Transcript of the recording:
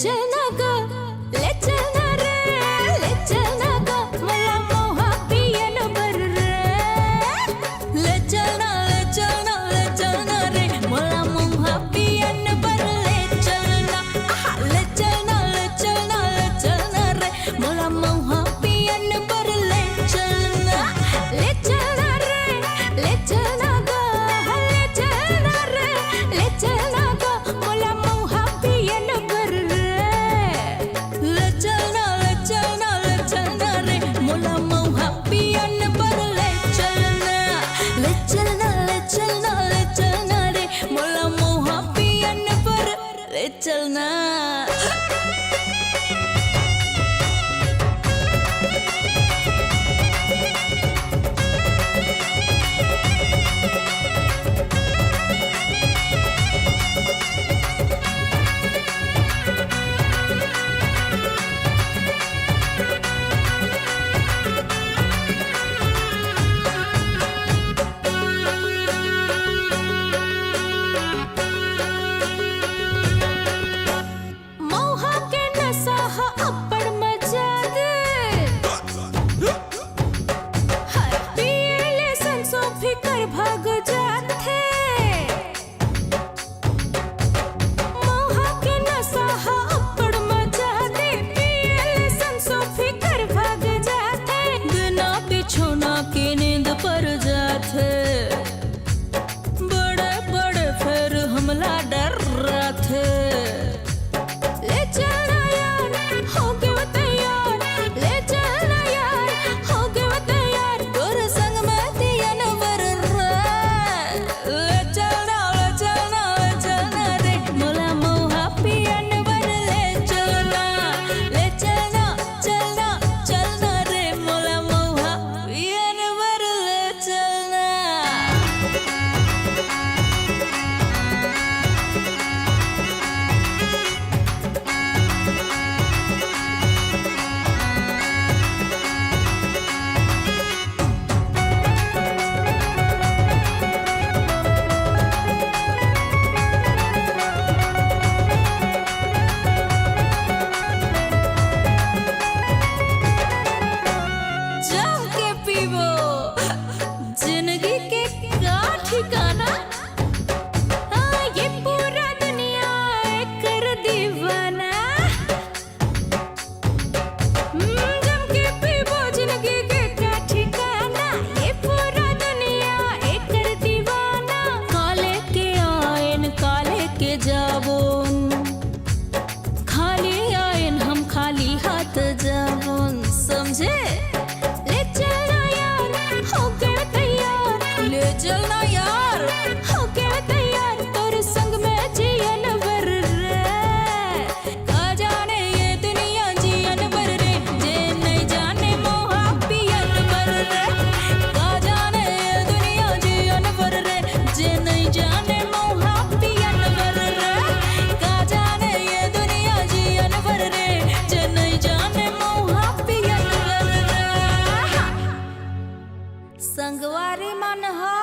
चलना ग ले चलना रे ले चलना ग मला मोहा पियन बर रे ले चलना रे मला मोहा पियन बर ले चलना ले चलना रे मला मोहा पियन बर ले चलना ले चलना रे ले चलना ग ले चलना रे ले चलना ग मला मोहा पियन बर रे ले चलना रे मला मोहा पियन बर ले चलना ले चलना रे मला मोहा पियन बर ले चलना भाग जाते मोहा के नशा अप्पड़ मजा दे पियल संसो फिकर भाग जाते बिना बिछोना की नींद पर जाते बड़े बड़े फिर हमला डर रहे ले चलना यार हो गए तैयार ले चलना यार हो गए तैयार तोरे संग में दियन बर ले चलना रे मला मोहा पियन बर ले चलना रे मला मोहा पियन बर ले चलना जिंदगी के क्या ठिकाना ये पूरा दुनिया कर दीवाना जम के पीबो जिंदगी के क्या ठिकाना ये पूरा दुनिया कर दीवाना काले के आयन काले के जाबोन खाली आयन हम खाली हाथ जाबोन समझे ले चलना यार हो गए तैयार ले चलना यार हो गए तैयार तोरे संग में जियन बर रे का जाने ये दुनिया जियन बर रे जे नहीं जाने मोहा पियन बर रे का जाने ये दुनिया जियन बर रे जे नहीं जाने मोहा पियन बर रे का जाने ये दुनिया जियन बर रे जे नहीं जाने मोहा पियन बर रे संगवारी मन हा